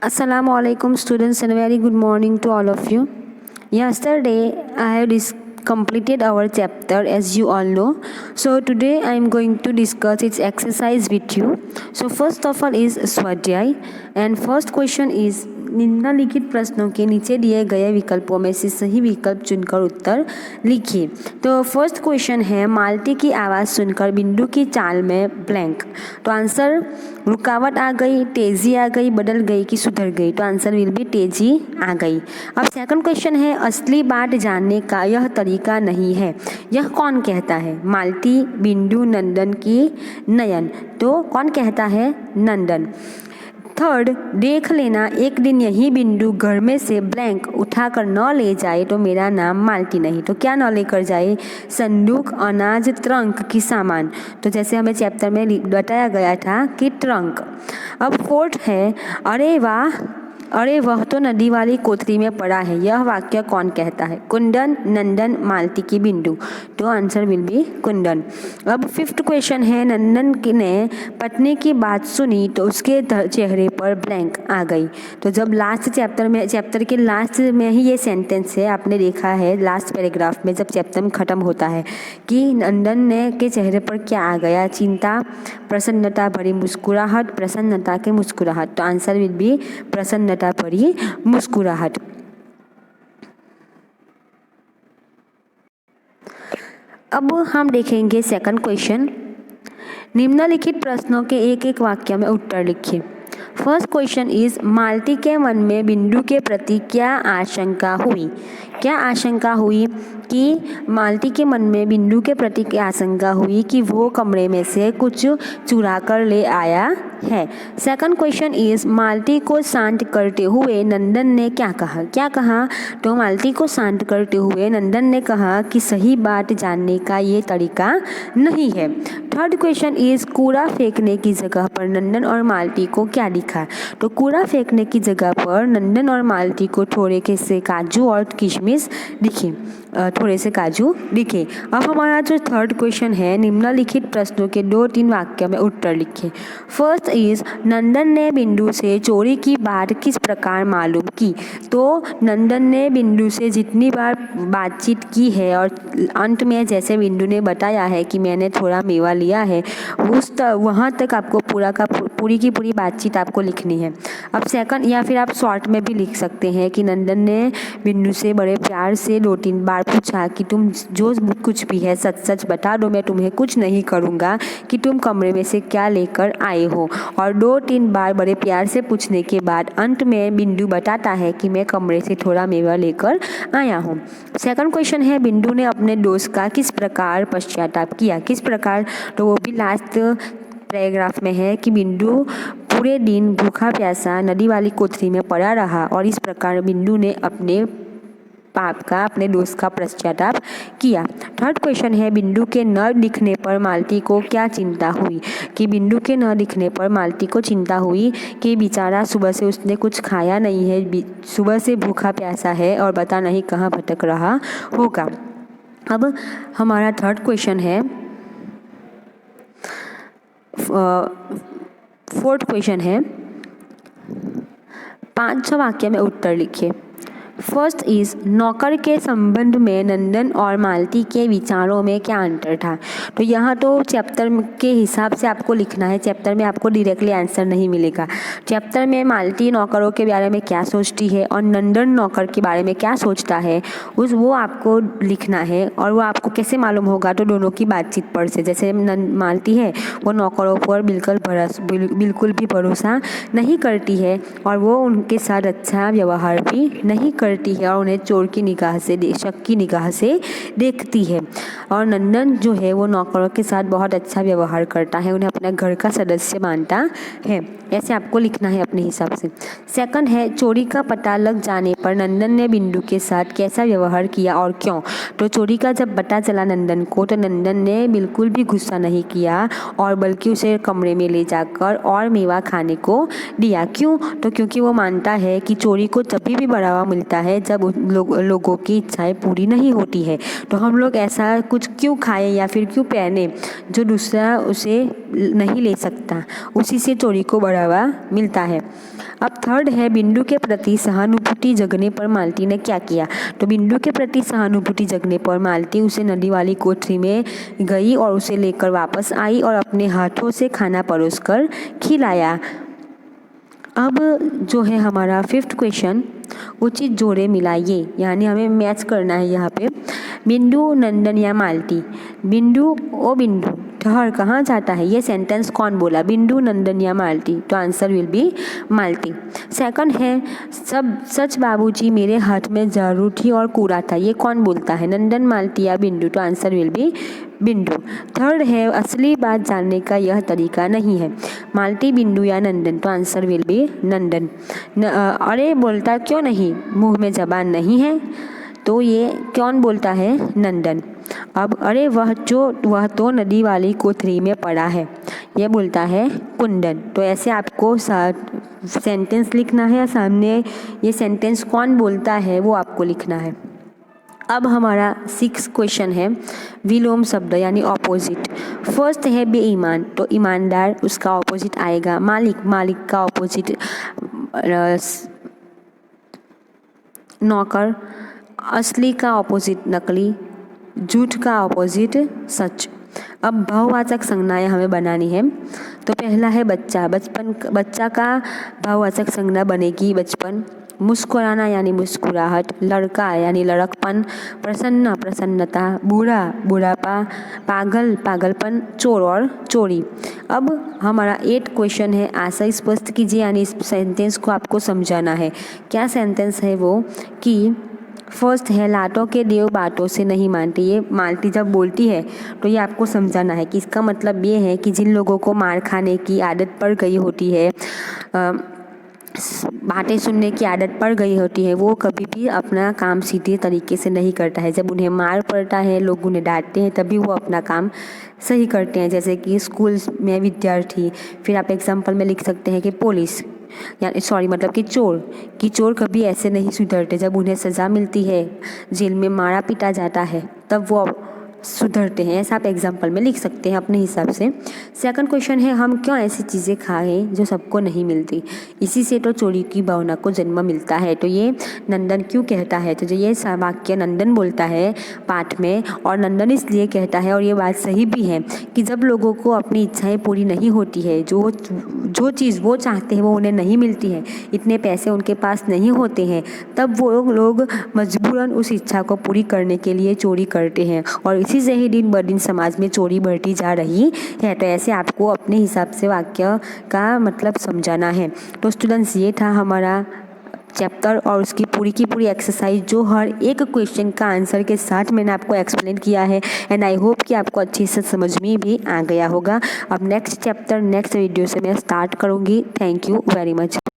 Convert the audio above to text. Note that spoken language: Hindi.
Assalamu alaikum students and very good morning to all of you. Yesterday I have completed our chapter as you all know. So today I am going to discuss its exercise with you. So first of all is स्वाध्याय and first question is निम्नलिखित प्रश्नों के नीचे दिए गए विकल्पों में से सही विकल्प चुनकर उत्तर लिखिए। तो फर्स्ट क्वेश्चन है माल्टी की आवाज़ सुनकर बिंदु की चाल में ब्लैंक। तो आंसर रुकावट आ गई, तेज़ी आ गई, बदल गई कि सुधर गई। तो आंसर विल बी तेज़ी आ गई। अब सेकंड क्वेश्चन है असली बात जानने का यह तरीका नहीं है। यह कौन कहता है? माल्टी, बिंदु, नंदन की नयन। तो कौन कहता है? नंदन। थर्ड, देख लेना एक दिन यही बिंदु घर में से ब्लैंक उठाकर न ले जाए तो मेरा नाम माल्टी नहीं। तो क्या न लेकर जाए? संदूक, अनाज, ट्रंक की सामान। तो जैसे हमें चैप्टर में बताया गया था कि ट्रंक। अब फोर्थ है अरे वाह, अरे वह तो नदी वाली कोठरी में पड़ा है। यह वाक्य कौन कहता है? कुंदन, नंदन, माल्टी की बिंदु। तो आंसर विल बी कुंदन। अब फिफ्थ क्वेश्चन है नंदन ने पत्नी की बात सुनी तो उसके चेहरे पर ब्लैंक आ गई। तो जब लास्ट चैप्टर के लास्ट में ही ये सेंटेंस है, आपने देखा है लास्ट पैराग्राफ में जब चैप्टर खत्म होता है कि नंदन ने के चेहरे पर क्या आ गया? चिंता, प्रसन्नता भरी मुस्कुराहट, प्रसन्नता के मुस्कुराहट। तो आंसर विल बी प्रसन्नता भरी मुस्कुराहट। अब हम देखेंगे सेकंड क्वेश्चन। निम्नलिखित प्रश्नों के एक एक वाक्य में उत्तर लिखिए। फर्स्ट क्वेश्चन इज माल्टी के मन में बिंदु के प्रति क्या आशंका हुई? क्या आशंका हुई कि माल्टी के मन में बिंदु के प्रति क्या आशंका हुई कि वो कमरे में से कुछ चुरा कर ले आया है। सेकंड क्वेश्चन इज माल्टी को शांत करते हुए नंदन ने क्या कहा? क्या कहा? तो माल्टी को शांत करते हुए नंदन ने कहा कि सही बात जानने का ये तरीका नहीं है। थर्ड क्वेश्चन इज कूड़ा फेंकने की जगह पर नंदन और माल्टी को क्या दिखा? तो कूड़ा फेंकने की जगह पर नंदन और माल्टी को थोड़े से काजू और किशमिश दिखे, थोड़े से काजू दिखे। अब हमारा जो थर्ड क्वेश्चन है निम्नलिखित प्रश्नों के 2-3 वाक्य में उत्तर लिखिए। फर्स्ट इज नंदन ने बिंदु से चोरी की बात किस प्रकार मालूम की? तो नंदन ने बिंदु से जितनी बार बातचीत की है और अंत में जैसे बिंदु ने बताया है कि मैंने थोड़ा मेवा लिया है, वहाँ तक आपको पूरी की पूरी बातचीत आपको लिखनी है। अब सेकंड या फिर आप शॉर्ट में भी लिख सकते हैं कि नंदन ने बिंदु से बड़े प्यार से 2-3 बार पूछा कि तुम जो कुछ भी है सच सच बता दो, मैं तुम्हें कुछ नहीं करूँगा, कि तुम कमरे में से क्या लेकर आए हो। और 2-3 बार बड़े प्यार से पूछने के बाद अंत में बिंदु बताता है कि मैं कमरे से थोड़ा मेवा लेकर आया हूँ। सेकंड क्वेश्चन है बिंदु ने अपने दोस्त का किस प्रकार पश्चाताप किया? किस प्रकार? तो वो भी लास्ट पैराग्राफ में है कि बिंदु पूरे दिन भूखा प्यासा नदी वाली कोठरी में पड़ा रहा और इस प्रकार बिंदु ने अपने पाप का, अपने दोस्त का पश्चाताप किया। थर्ड क्वेश्चन है बिंदु के न दिखने पर माल्टी को क्या चिंता हुई? कि बिंदु के न दिखने पर माल्टी को चिंता हुई कि बेचारा सुबह से उसने कुछ खाया नहीं है, सुबह से भूखा प्यासा है और पता नहीं कहाँ भटक रहा होगा। अब हमारा थर्ड क्वेश्चन है, फोर्थ क्वेश्चन है 5 वाक्य में उत्तर लिखिए। फर्स्ट इज नौकर के संबंध में नंदन और माल्टी के विचारों में क्या अंतर था? तो यहाँ तो चैप्टर के हिसाब से आपको लिखना है, चैप्टर में आपको डायरेक्टली आंसर नहीं मिलेगा। चैप्टर में माल्टी नौकरों के बारे में क्या सोचती है और नंदन नौकर के बारे में क्या सोचता है वो आपको लिखना है। और वो आपको कैसे मालूम होगा? तो दोनों की बातचीत पर से। जैसे माल्टी है वो नौकरों पर बिल्कुल भी भरोसा नहीं करती है और वो उनके साथ अच्छा व्यवहार भी नहीं करती है और उन्हें चोर की निगाह से, शक की निगाह से देखती है। और नंदन जो है वो नौकरों के साथ बहुत अच्छा व्यवहार करता है, उन्हें अपना घर का सदस्य मानता है। ऐसे आपको लिखना है अपने हिसाब से। सेकंड है चोरी का पता लग जाने पर नंदन ने बिंदु के साथ कैसा व्यवहार किया और क्यों? तो चोरी का जब पता चला नंदन को तो नंदन ने बिल्कुल भी गुस्सा नहीं किया और बल्कि उसे कमरे में ले जाकर और मेवा खाने को दिया। क्यों? तो क्योंकि वो मानता है कि चोरी को तभी भी बढ़ावा मिलता है जब लोगों की इच्छाएं पूरी नहीं होती है। तो हम लोग ऐसा कुछ क्यों खाएं या फिर क्यों पहने जो दूसरा उसे नहीं ले सकता, उसी से चोरी को बढ़ावा मिलता है। अब थर्ड है, बिंदु के प्रति सहानुभूति जगने पर मालती ने क्या किया। तो बिंदु के प्रति सहानुभूति जगने पर मालती उसे नदी वाली कोठरी में गई और उसे लेकर वापस आई और अपने हाथों से खाना परोसकर खिलाया। अब जो है हमारा फिफ्थ क्वेश्चन, उचित जोड़े मिलाइए, यानी हमें मैच करना है यहाँ पे। बिंदु, नंदन या मालती। बिंदु, ओ बिंदु ठहर कहाँ जाता है, ये सेंटेंस कौन बोला, बिंदु, नंदन या मालती। तो answer will be Malti. Second है, सब सच बाबूजी मेरे हाथ में झाड़ू थी और कूड़ा था, ये कौन बोलता है, नंदन, मालती या बिंदु। तो आंसर विल बी बिंदु। थर्ड है, असली बात जानने का यह तरीका नहीं है, मालती, बिंदु या नंदन। तो आंसर विल बी नंदन। अरे बोलता क्यों नहीं, मुंह में जबान नहीं है। तो ये कौन बोलता है, नंदन। अब अरे वह तो नदी वाली कोठरी में पड़ा है, ये बोलता है कुंदन। तो ऐसे आपको सेंटेंस लिखना है, सामने ये सेंटेंस कौन बोलता है वो आपको लिखना है। अब हमारा 6 क्वेश्चन है, विलोम शब्द यानी ऑपोजिट। फर्स्ट है बेईमान, तो ईमानदार उसका ऑपोजिट आएगा मालिक, मालिक का ऑपोजिट नौकर, असली का ऑपोजिट नकली, झूठ का ऑपोजिट सच। अब भाववाचक संज्ञाएं हमें बनानी है। तो पहला है बच्चा, बच्चा का भाववाचक संज्ञा बनेगी बचपन। मुस्कुराना यानी मुस्कुराहट, लड़का यानी लड़कपन, प्रसन्न प्रसन्नता, बूढ़ा बुढ़ापा, पागल पागलपन, चोर और चोरी। अब हमारा 8 क्वेश्चन है, आशय स्पष्ट कीजिए, यानी इस सेंटेंस को आपको समझाना है। क्या सेंटेंस है वो कि फर्स्ट है, लाटों के देव बातों से नहीं मानते, ये मालती जब बोलती है तो ये आपको समझाना है कि इसका मतलब ये है कि जिन लोगों को मार खाने की आदत पड़ गई होती है, बातें सुनने की आदत पड़ गई होती है, वो कभी भी अपना काम सीधे तरीके से नहीं करता है। जब उन्हें मार पड़ता है, लोग उन्हें डांटते हैं, तभी वो अपना काम सही करते हैं। जैसे कि स्कूल में विद्यार्थी, फिर आप एग्जाम्पल में लिख सकते हैं कि पुलिस यानी मतलब कि चोर कभी ऐसे नहीं सुधरते। जब उन्हें सज़ा मिलती है, जेल में मारा पीटा जाता है, तब वो सुधरते हैं। ऐसा आप एग्जाम्पल में लिख सकते हैं अपने हिसाब से। सेकंड क्वेश्चन है, हम क्यों ऐसी चीज़ें खाएं जो सबको नहीं मिलती, इसी से तो चोरी की भावना को जन्म मिलता है। तो ये नंदन क्यों कहता है, तो ये वाक्य नंदन बोलता है पाठ में, और नंदन इसलिए कहता है, और ये बात सही भी है, कि जब लोगों को अपनी इच्छाएं पूरी नहीं होती है, जो चीज़ वो चाहते हैं वो उन्हें नहीं मिलती है, इतने पैसे उनके पास नहीं होते हैं, तब वो लोग मजबूरन उस इच्छा को पूरी करने के लिए चोरी करते हैं, और इसी से ही दिन ब दिन समाज में चोरी बढ़ती जा रही है। तो ऐसे आपको अपने हिसाब से वाक्य का मतलब समझाना है। तो स्टूडेंट्स, ये था हमारा चैप्टर और उसकी पूरी की पूरी एक्सरसाइज, जो हर एक क्वेश्चन का आंसर के साथ मैंने आपको एक्सप्लेन किया है। एंड आई होप कि आपको अच्छे से समझ में भी आ गया होगा। अब नेक्स्ट चैप्टर नेक्स्ट वीडियो से मैं स्टार्ट करूँगी। Thank you very much.